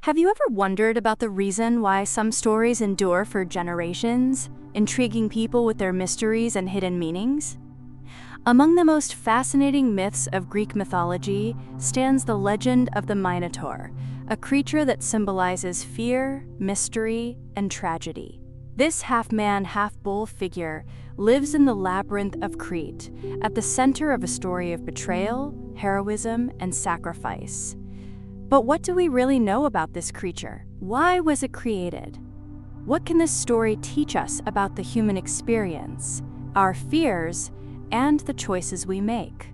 Have you ever wondered about the reason why some stories endure for generations, intriguing people with their mysteries and hidden meanings? Among the most fascinating myths of Greek mythology stands the legend of the Minotaur, a creature that symbolizes fear, mystery, and tragedy. This half-man, half-bull figure lives in the Labyrinth of Crete, at the center of a story of betrayal, heroism, and sacrifice. But what do we really know about this creature? Why was it created? What can this story teach us about the human experience, our fears, and the choices we make?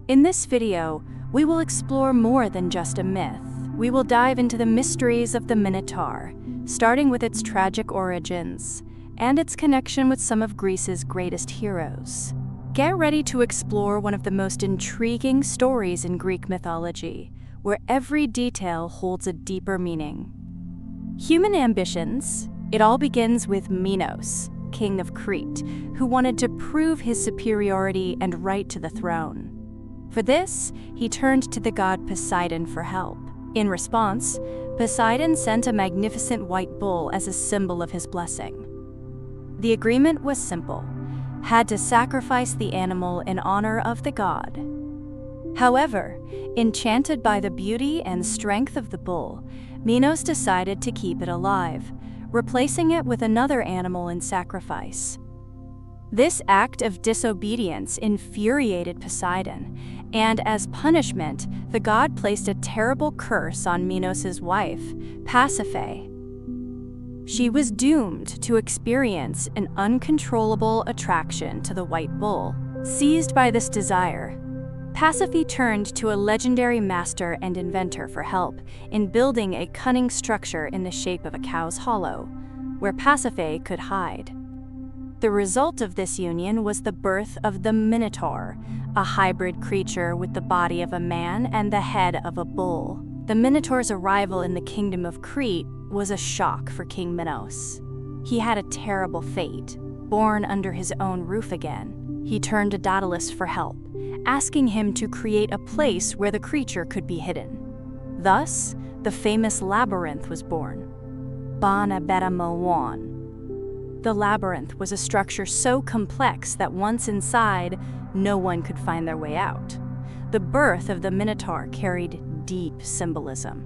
In this video, we will explore more than just a myth. We will dive into the mysteries of the Minotaur, starting with its tragic origins and its connection with some of Greece's greatest heroes. Get ready to explore one of the most intriguing stories in Greek mythology, where every detail holds a deeper meaning. Human ambitions. It all begins with Minos, king of Crete, who wanted to prove his superiority and right to the throne. For this, he turned to the god Poseidon for help. In response, Poseidon sent a magnificent white bull as a symbol of his blessing. The agreement was simple: had to sacrifice the animal in honor of the god. However, enchanted by the beauty and strength of the bull, Minos decided to keep it alive, replacing it with another animal in sacrifice. This act of disobedience infuriated Poseidon, and as punishment, the god placed a terrible curse on Minos' wife, Pasiphae. She was doomed to experience an uncontrollable attraction to the white bull. Seized by this desire, Pasiphae turned to a legendary master and inventor for help in building a cunning structure in the shape of a cow's hollow, where Pasiphae could hide. The result of this union was the birth of the Minotaur, a hybrid creature with the body of a man and the head of a bull. The Minotaur's arrival in the kingdom of Crete was a shock for King Minos. He had a terrible fate. Born under his own roof again, he turned to Daedalus for help, asking him to create a place where the creature could be hidden. Thus, the famous labyrinth was born. The labyrinth was a structure so complex that once inside, no one could find their way out. The birth of the Minotaur carried deep symbolism.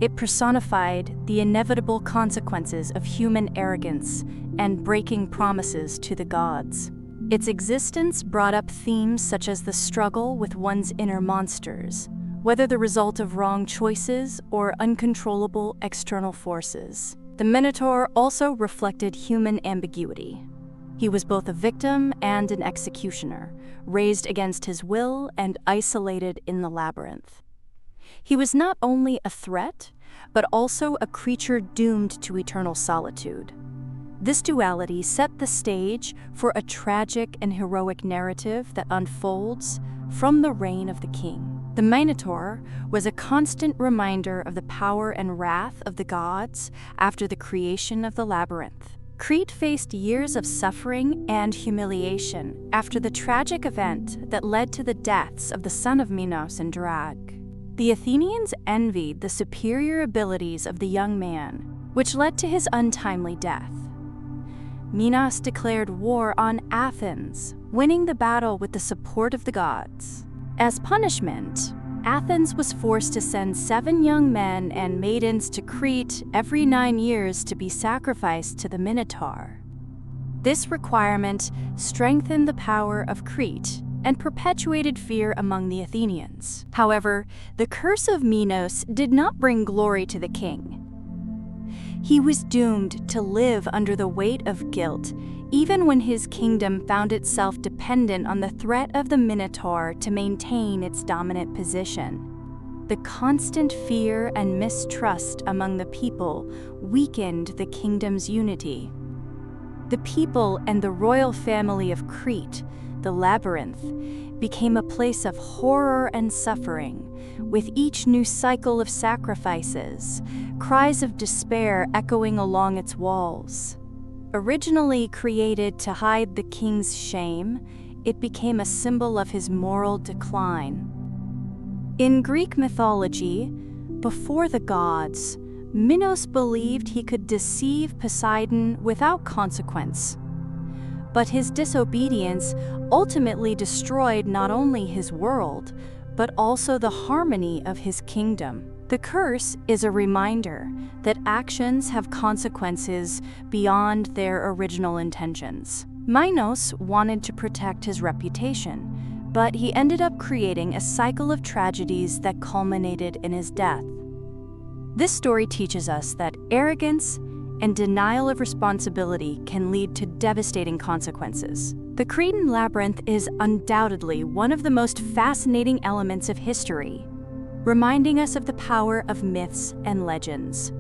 It personified the inevitable consequences of human arrogance and breaking promises to the gods. Its existence brought up themes such as the struggle with one's inner monsters, whether the result of wrong choices or uncontrollable external forces. The Minotaur also reflected human ambiguity. He was both a victim and an executioner, raised against his will and isolated in the labyrinth. He was not only a threat, but also a creature doomed to eternal solitude. This duality set the stage for a tragic and heroic narrative that unfolds from the reign of the king. The Minotaur was a constant reminder of the power and wrath of the gods after the creation of the labyrinth. Crete faced years of suffering and humiliation after the tragic event that led to the deaths of the son of Minos and Drag. The Athenians envied the superior abilities of the young man, which led to his untimely death. Minos declared war on Athens, winning the battle with the support of the gods. As punishment, Athens was forced to send 7 young men and maidens to Crete every 9 years to be sacrificed to the Minotaur. This requirement strengthened the power of Crete and perpetuated fear among the Athenians. However, the curse of Minos did not bring glory to the king. He was doomed to live under the weight of guilt, even when his kingdom found itself dependent on the threat of the Minotaur to maintain its dominant position. The constant fear and mistrust among the people weakened the kingdom's unity. The people and the royal family of Crete, the labyrinth, became a place of horror and suffering, with each new cycle of sacrifices, cries of despair echoing along its walls. Originally created to hide the king's shame, it became a symbol of his moral decline. In Greek mythology, Before the gods, Minos believed he could deceive Poseidon without consequence. But his disobedience ultimately destroyed not only his world, but also the harmony of his kingdom. The curse is a reminder that actions have consequences beyond their original intentions. Minos wanted to protect his reputation, but he ended up creating a cycle of tragedies that culminated in his death. This story teaches us that arrogance and denial of responsibility can lead to devastating consequences. The Cretan labyrinth is undoubtedly one of the most fascinating elements of history, reminding us of the power of myths and legends.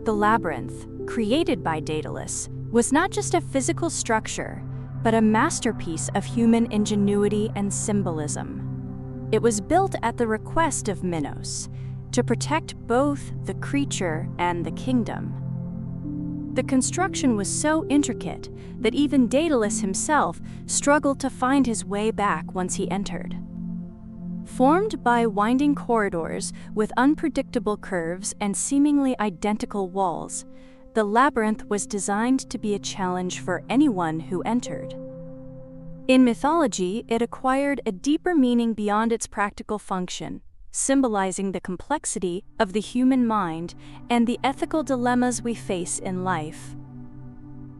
The labyrinth, created by Daedalus, was not just a physical structure, but a masterpiece of human ingenuity and symbolism. It was built at the request of Minos to protect both the creature and the kingdom. The construction was so intricate that even Daedalus himself struggled to find his way back once he entered. Formed by winding corridors with unpredictable curves and seemingly identical walls, the labyrinth was designed to be a challenge for anyone who entered. In mythology, it acquired a deeper meaning beyond its practical function, symbolizing the complexity of the human mind and the ethical dilemmas we face in life.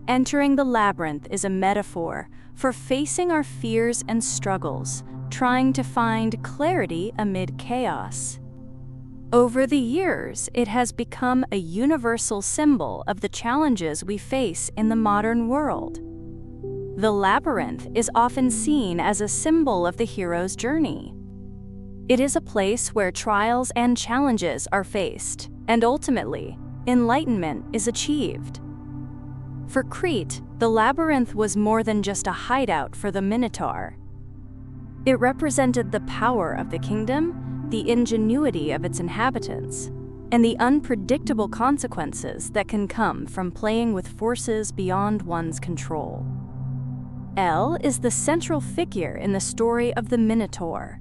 Entering the labyrinth is a metaphor for facing our fears and struggles, trying to find clarity amid chaos. Over the years, it has become a universal symbol of the challenges we face in the modern world. The labyrinth is often seen as a symbol of the hero's journey. It is a place where trials and challenges are faced, and ultimately, enlightenment is achieved. For Crete, the labyrinth was more than just a hideout for the Minotaur. It represented the power of the kingdom, the ingenuity of its inhabitants, and the unpredictable consequences that can come from playing with forces beyond one's control. El is the central figure in the story of the Minotaur.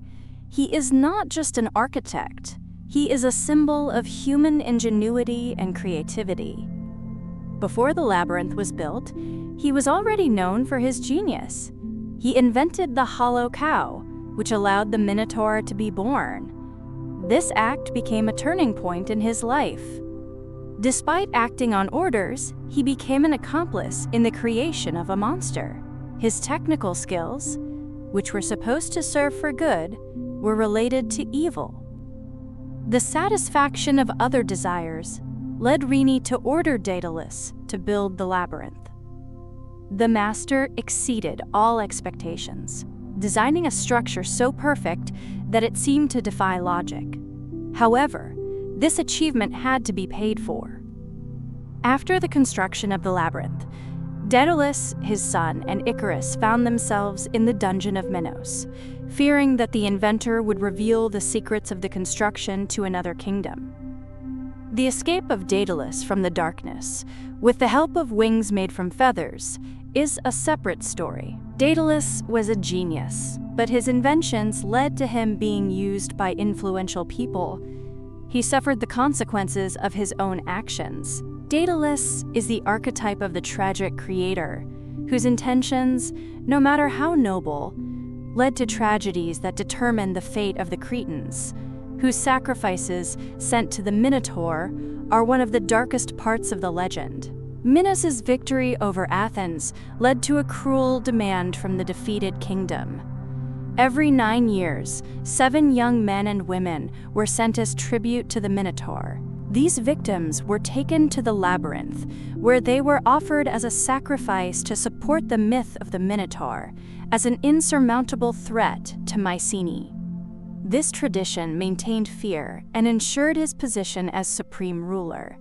He is not just an architect, he is a symbol of human ingenuity and creativity. Before the labyrinth was built, he was already known for his genius. He invented the hollow cow, which allowed the Minotaur to be born. This act became a turning point in his life. Despite acting on orders, he became an accomplice in the creation of a monster. His technical skills, which were supposed to serve for good, were related to evil. The satisfaction of other desires led Rene to order Daedalus to build the labyrinth. The master exceeded all expectations, designing a structure so perfect that it seemed to defy logic. However, this achievement had to be paid for. After the construction of the labyrinth, Daedalus, his son, and Icarus found themselves in the dungeon of Minos, fearing that the inventor would reveal the secrets of the construction to another kingdom. The escape of Daedalus from the darkness, with the help of wings made from feathers, is a separate story. Daedalus was a genius, but his inventions led to him being used by influential people. He suffered the consequences of his own actions. Daedalus is the archetype of the tragic creator, whose intentions, no matter how noble, led to tragedies that determined the fate of the Cretans, whose sacrifices sent to the Minotaur are one of the darkest parts of the legend. Minos' victory over Athens led to a cruel demand from the defeated kingdom. Every 9 years, 7 young men and women were sent as tribute to the Minotaur. These victims were taken to the labyrinth, where they were offered as a sacrifice to support the myth of the Minotaur as an insurmountable threat to Mycenae. This tradition maintained fear and ensured his position as supreme ruler.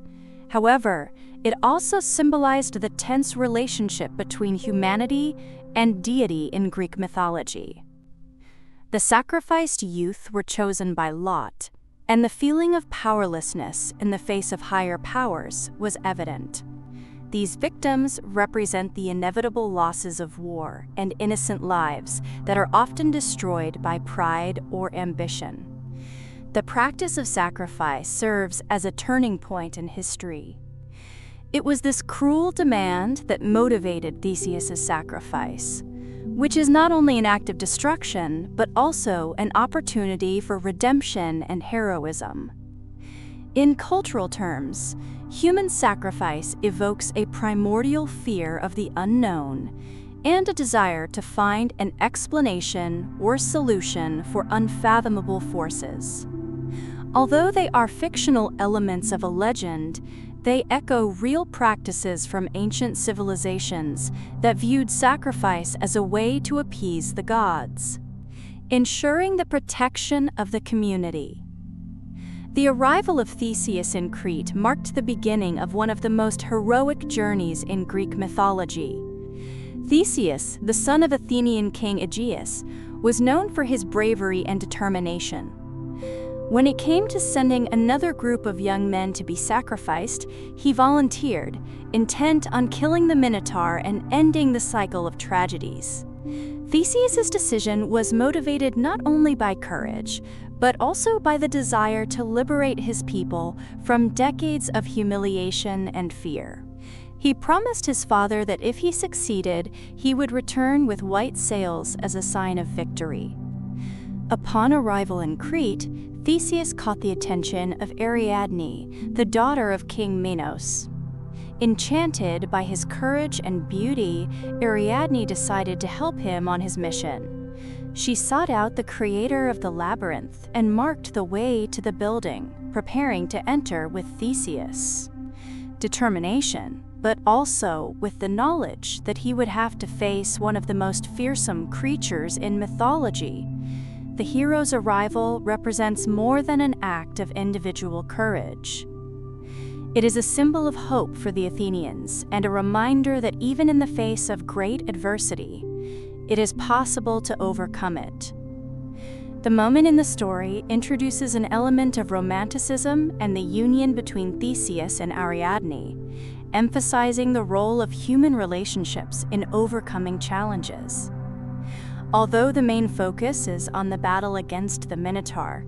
However, it also symbolized the tense relationship between humanity and deity in Greek mythology. The sacrificed youth were chosen by lot, and the feeling of powerlessness in the face of higher powers was evident. These victims represent the inevitable losses of war and innocent lives that are often destroyed by pride or ambition. The practice of sacrifice serves as a turning point in history. It was this cruel demand that motivated Theseus's sacrifice, which is not only an act of destruction, but also an opportunity for redemption and heroism. In cultural terms, human sacrifice evokes a primordial fear of the unknown and a desire to find an explanation or solution for unfathomable forces. Although they are fictional elements of a legend, they echo real practices from ancient civilizations that viewed sacrifice as a way to appease the gods, ensuring the protection of the community. The arrival of Theseus in Crete marked the beginning of one of the most heroic journeys in Greek mythology. Theseus, the son of Athenian king Aegeus, was known for his bravery and determination. When it came to sending another group of young men to be sacrificed, he volunteered, intent on killing the Minotaur and ending the cycle of tragedies. Theseus's decision was motivated not only by courage, but also by the desire to liberate his people from decades of humiliation and fear. He promised his father that if he succeeded, he would return with white sails as a sign of victory. Upon arrival in Crete, Theseus caught the attention of Ariadne, the daughter of King Minos. Enchanted by his courage and beauty, Ariadne decided to help him on his mission. She sought out the creator of the labyrinth and marked the way to the building, preparing to enter with Theseus. Determination, but also with the knowledge that he would have to face one of the most fearsome creatures in mythology. The hero's arrival represents more than an act of individual courage. It is a symbol of hope for the Athenians and a reminder that even in the face of great adversity, it is possible to overcome it. The moment in the story introduces an element of romanticism and the union between Theseus and Ariadne, emphasizing the role of human relationships in overcoming challenges. Although the main focus is on the battle against the Minotaur,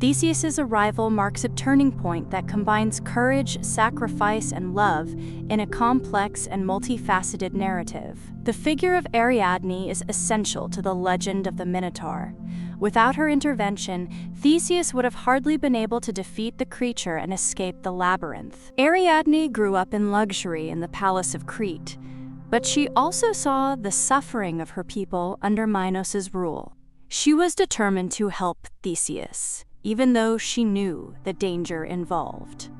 Theseus's arrival marks a turning point that combines courage, sacrifice, and love in a complex and multifaceted narrative. The figure of Ariadne is essential to the legend of the Minotaur. Without her intervention, Theseus would have hardly been able to defeat the creature and escape the labyrinth. Ariadne grew up in luxury in the palace of Crete, but she also saw the suffering of her people under Minos' rule. She was determined to help Theseus, even though she knew the danger involved.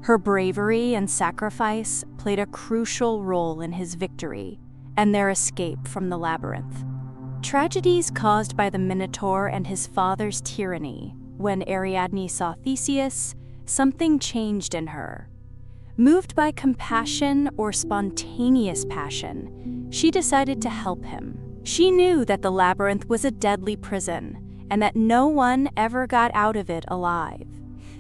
Her bravery and sacrifice played a crucial role in his victory and their escape from the labyrinth. Tragedies caused by the Minotaur and his father's tyranny. When Ariadne saw Theseus, something changed in her. Moved by compassion or spontaneous passion, she decided to help him. She knew that the labyrinth was a deadly prison and that no one ever got out of it alive.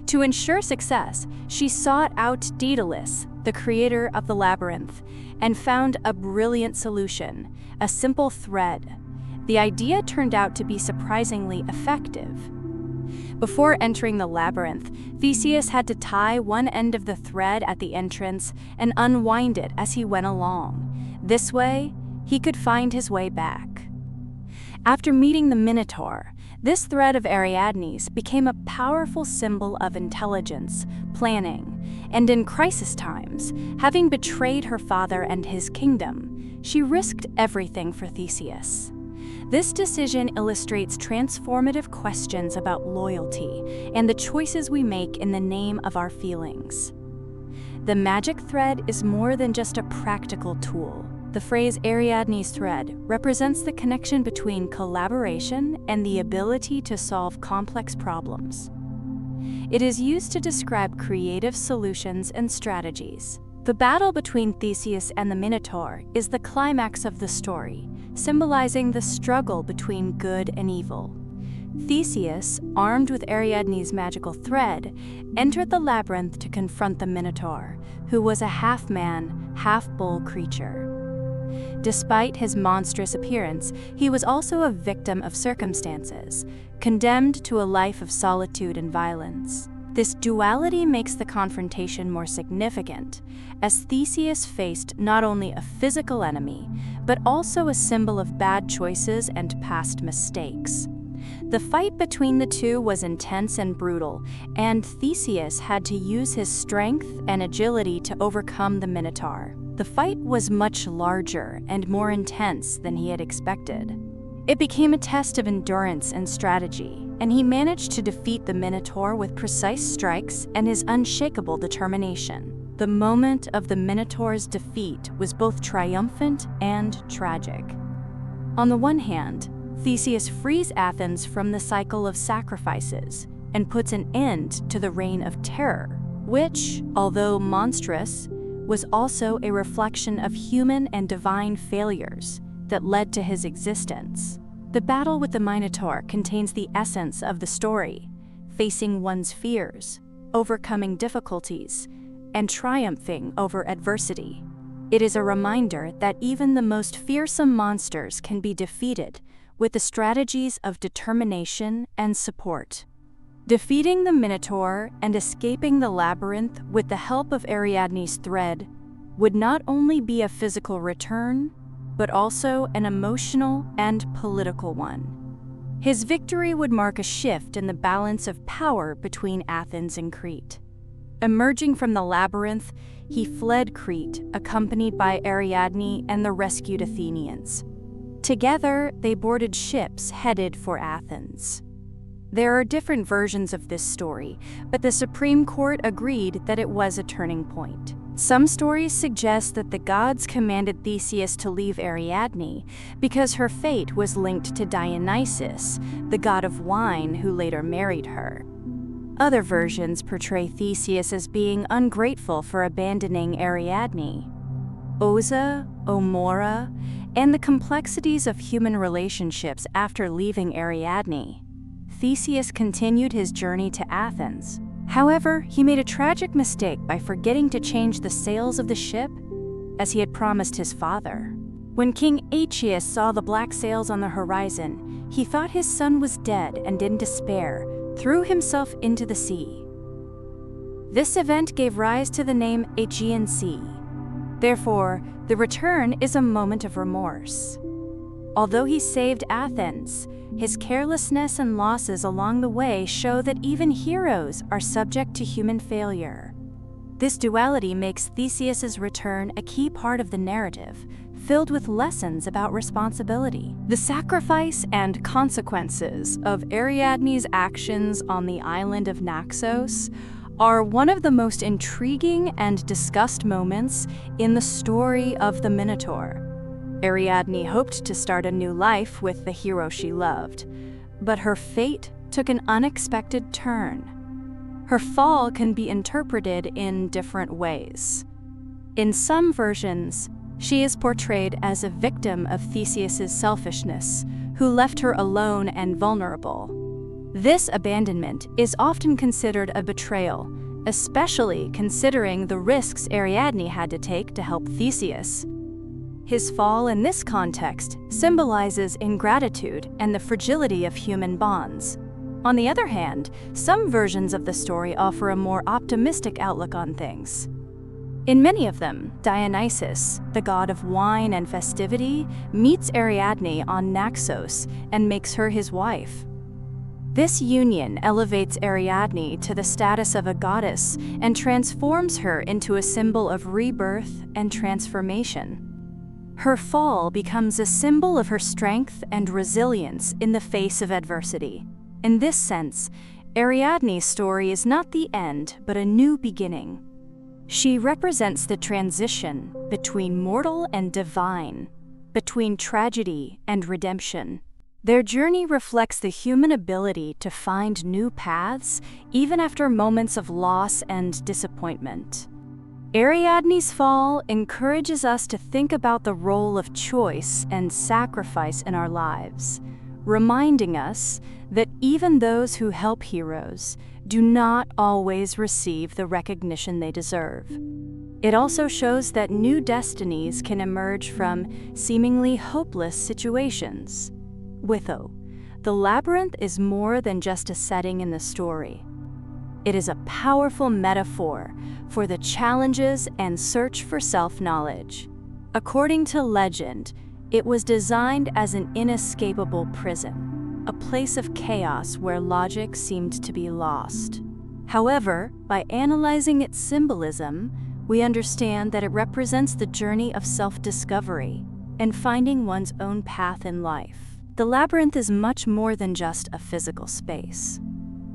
To ensure success, she sought out Daedalus, the creator of the labyrinth, and found a brilliant solution, a simple thread. The idea turned out to be surprisingly effective. Before entering the labyrinth, Theseus had to tie one end of the thread at the entrance and unwind it as he went along. This way, he could find his way back. After meeting the Minotaur, this thread of Ariadne's became a powerful symbol of intelligence, planning, and in crisis times, having betrayed her father and his kingdom, she risked everything for Theseus. This decision illustrates transformative questions about loyalty and the choices we make in the name of our feelings. The magic thread is more than just a practical tool. The phrase Ariadne's thread represents the connection between collaboration and the ability to solve complex problems. It is used to describe creative solutions and strategies. The battle between Theseus and the Minotaur is the climax of the story, symbolizing the struggle between good and evil. Theseus, armed with Ariadne's magical thread, entered the labyrinth to confront the Minotaur, who was a half-man, half-bull creature. Despite his monstrous appearance, he was also a victim of circumstances, condemned to a life of solitude and violence. This duality makes the confrontation more significant, as Theseus faced not only a physical enemy, but also a symbol of bad choices and past mistakes. The fight between the two was intense and brutal, and Theseus had to use his strength and agility to overcome the Minotaur. The fight was much larger and more intense than he had expected. It became a test of endurance and strategy, and he managed to defeat the Minotaur with precise strikes and his unshakable determination. The moment of the Minotaur's defeat was both triumphant and tragic. On the one hand, Theseus frees Athens from the cycle of sacrifices and puts an end to the reign of terror, which, although monstrous, was also a reflection of human and divine failures that led to his existence. The battle with the Minotaur contains the essence of the story, facing one's fears, overcoming difficulties, and triumphing over adversity. It is a reminder that even the most fearsome monsters can be defeated with the strategies of determination and support. Defeating the Minotaur and escaping the labyrinth with the help of Ariadne's thread would not only be a physical return, but also an emotional and political one. His victory would mark a shift in the balance of power between Athens and Crete. Emerging from the labyrinth, he fled Crete, accompanied by Ariadne and the rescued Athenians. Together, they boarded ships headed for Athens. There are different versions of this story, but the Supreme Court agreed that it was a turning point. Some stories suggest that the gods commanded Theseus to leave Ariadne because her fate was linked to Dionysus, the god of wine who later married her. Other versions portray Theseus as being ungrateful for abandoning Ariadne. Oza, Omora, and the complexities of human relationships after leaving Ariadne. Theseus continued his journey to Athens. However, he made a tragic mistake by forgetting to change the sails of the ship, as he had promised his father. When King Aegeus saw the black sails on the horizon, he thought his son was dead and in despair, threw himself into the sea. This event gave rise to the name Aegean Sea. Therefore, the return is a moment of remorse. Although he saved Athens, his carelessness and losses along the way show that even heroes are subject to human failure. This duality makes Theseus's return a key part of the narrative, filled with lessons about responsibility. The sacrifice and consequences of Ariadne's actions on the island of Naxos are one of the most intriguing and discussed moments in the story of the Minotaur. Ariadne hoped to start a new life with the hero she loved, but her fate took an unexpected turn. Her fall can be interpreted in different ways. In some versions, she is portrayed as a victim of Theseus's selfishness, who left her alone and vulnerable. This abandonment is often considered a betrayal, especially considering the risks Ariadne had to take to help Theseus. His fall in this context symbolizes ingratitude and the fragility of human bonds. On the other hand, some versions of the story offer a more optimistic outlook on things. In many of them, Dionysus, the god of wine and festivity, meets Ariadne on Naxos and makes her his wife. This union elevates Ariadne to the status of a goddess and transforms her into a symbol of rebirth and transformation. Her fall becomes a symbol of her strength and resilience in the face of adversity. In this sense, Ariadne's story is not the end, but a new beginning. She represents the transition between mortal and divine, between tragedy and redemption. Their journey reflects the human ability to find new paths, even after moments of loss and disappointment. Ariadne's fall encourages us to think about the role of choice and sacrifice in our lives, reminding us that even those who help heroes do not always receive the recognition they deserve. It also shows that new destinies can emerge from seemingly hopeless situations. Witho, the labyrinth is more than just a setting in the story. It is a powerful metaphor for the challenges and search for self-knowledge. According to legend, it was designed as an inescapable prison, a place of chaos where logic seemed to be lost. However, by analyzing its symbolism, we understand that it represents the journey of self-discovery and finding one's own path in life. The labyrinth is much more than just a physical space.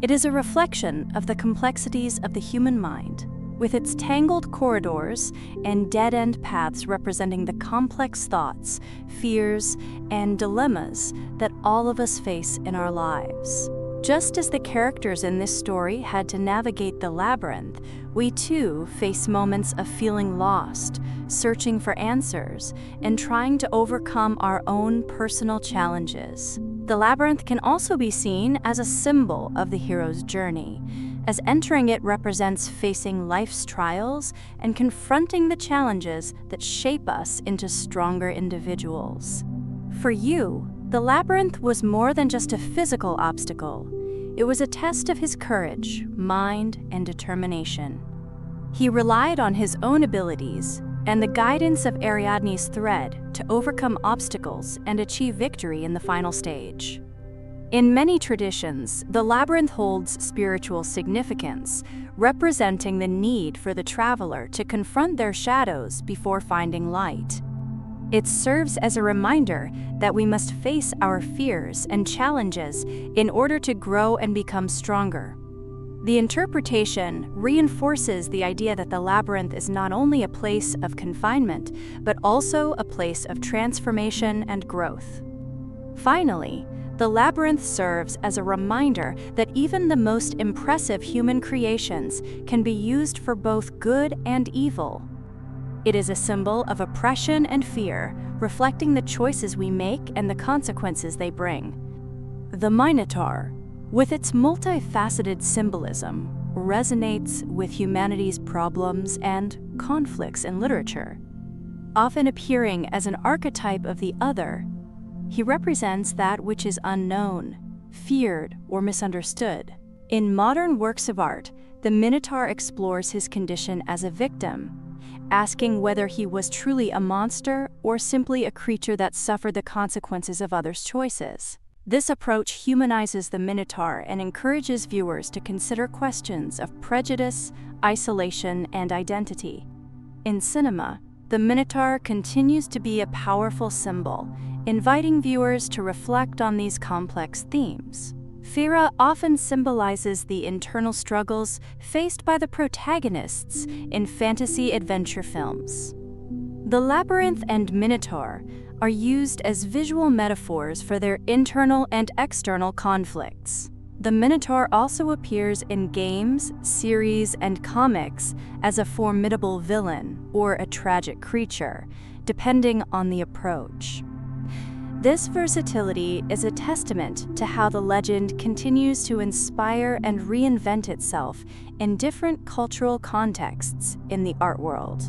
It is a reflection of the complexities of the human mind, with its tangled corridors and dead-end paths representing the complex thoughts, fears, and dilemmas that all of us face in our lives. Just as the characters in this story had to navigate the labyrinth, we too face moments of feeling lost, searching for answers, and trying to overcome our own personal challenges. The labyrinth can also be seen as a symbol of the hero's journey, as entering it represents facing life's trials and confronting the challenges that shape us into stronger individuals. For you, the labyrinth was more than just a physical obstacle. It was a test of his courage, mind, and determination. He relied on his own abilities and the guidance of Ariadne's thread to overcome obstacles and achieve victory in the final stage. In many traditions, the labyrinth holds spiritual significance, representing the need for the traveler to confront their shadows before finding light. It serves as a reminder that we must face our fears and challenges in order to grow and become stronger. The interpretation reinforces the idea that the labyrinth is not only a place of confinement, but also a place of transformation and growth. Finally, the labyrinth serves as a reminder that even the most impressive human creations can be used for both good and evil. It is a symbol of oppression and fear, reflecting the choices we make and the consequences they bring. The Minotaur, with its multifaceted symbolism, resonates with humanity's problems and conflicts in literature. Often appearing as an archetype of the other, he represents that which is unknown, feared, or misunderstood. In modern works of art, the Minotaur explores his condition as a victim, asking whether he was truly a monster or simply a creature that suffered the consequences of others' choices. This approach humanizes the Minotaur and encourages viewers to consider questions of prejudice, isolation, and identity. In cinema, the Minotaur continues to be a powerful symbol, inviting viewers to reflect on these complex themes. Fira often symbolizes the internal struggles faced by the protagonists in fantasy adventure films. The labyrinth and Minotaur are used as visual metaphors for their internal and external conflicts. The Minotaur also appears in games, series, and comics as a formidable villain or a tragic creature, depending on the approach. This versatility is a testament to how the legend continues to inspire and reinvent itself in different cultural contexts in the art world.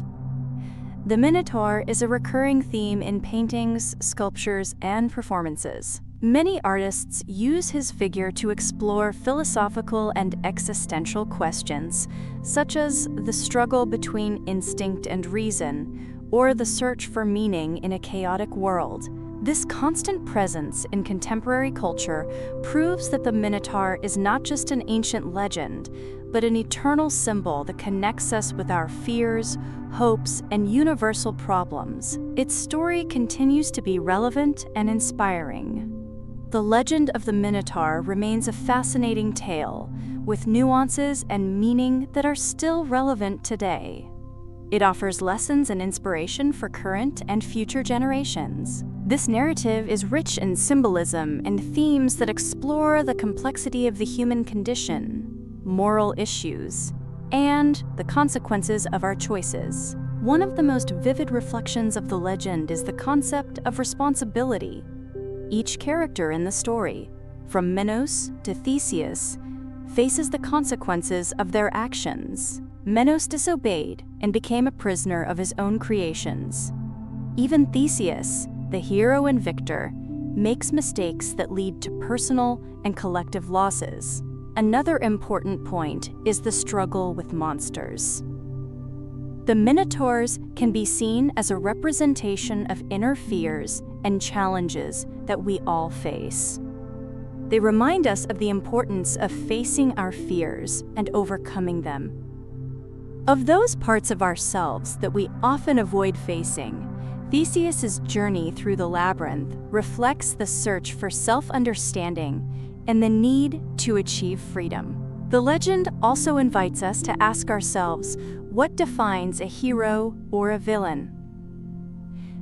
The Minotaur is a recurring theme in paintings, sculptures, and performances. Many artists use his figure to explore philosophical and existential questions, such as the struggle between instinct and reason, or the search for meaning in a chaotic world. This constant presence in contemporary culture proves that the Minotaur is not just an ancient legend, but an eternal symbol that connects us with our fears, hopes, and universal problems. Its story continues to be relevant and inspiring. The legend of the Minotaur remains a fascinating tale, with nuances and meaning that are still relevant today. It offers lessons and inspiration for current and future generations. This narrative is rich in symbolism and themes that explore the complexity of the human condition, moral issues, and the consequences of our choices. One of the most vivid reflections of the legend is the concept of responsibility. Each character in the story, from Minos to Theseus, faces the consequences of their actions. Minos disobeyed and became a prisoner of his own creations. Even Theseus, the hero and victor, makes mistakes that lead to personal and collective losses. Another important point is the struggle with monsters. The Minotaurs can be seen as a representation of inner fears and challenges that we all face. They remind us of the importance of facing our fears and overcoming them. Of those parts of ourselves that we often avoid facing, Theseus's journey through the labyrinth reflects the search for self-understanding and the need to achieve freedom. The legend also invites us to ask ourselves, what defines a hero or a villain?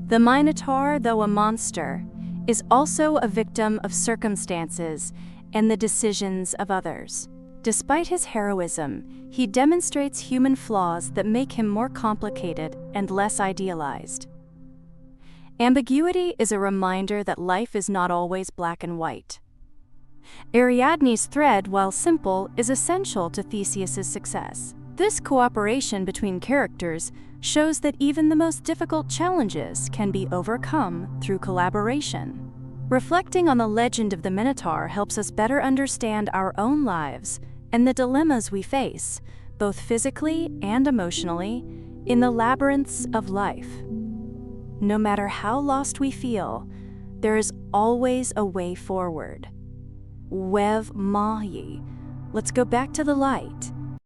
The Minotaur, though a monster, is also a victim of circumstances and the decisions of others. Despite his heroism, he demonstrates human flaws that make him more complicated and less idealized. Ambiguity is a reminder that life is not always black and white. Ariadne's thread, while simple, is essential to Theseus's success. This cooperation between characters shows that even the most difficult challenges can be overcome through collaboration. Reflecting on the legend of the Minotaur helps us better understand our own lives and the dilemmas we face, both physically and emotionally, in the labyrinths of life. No matter how lost we feel, there is always a way forward. Wev mahi. Let's go back to the light.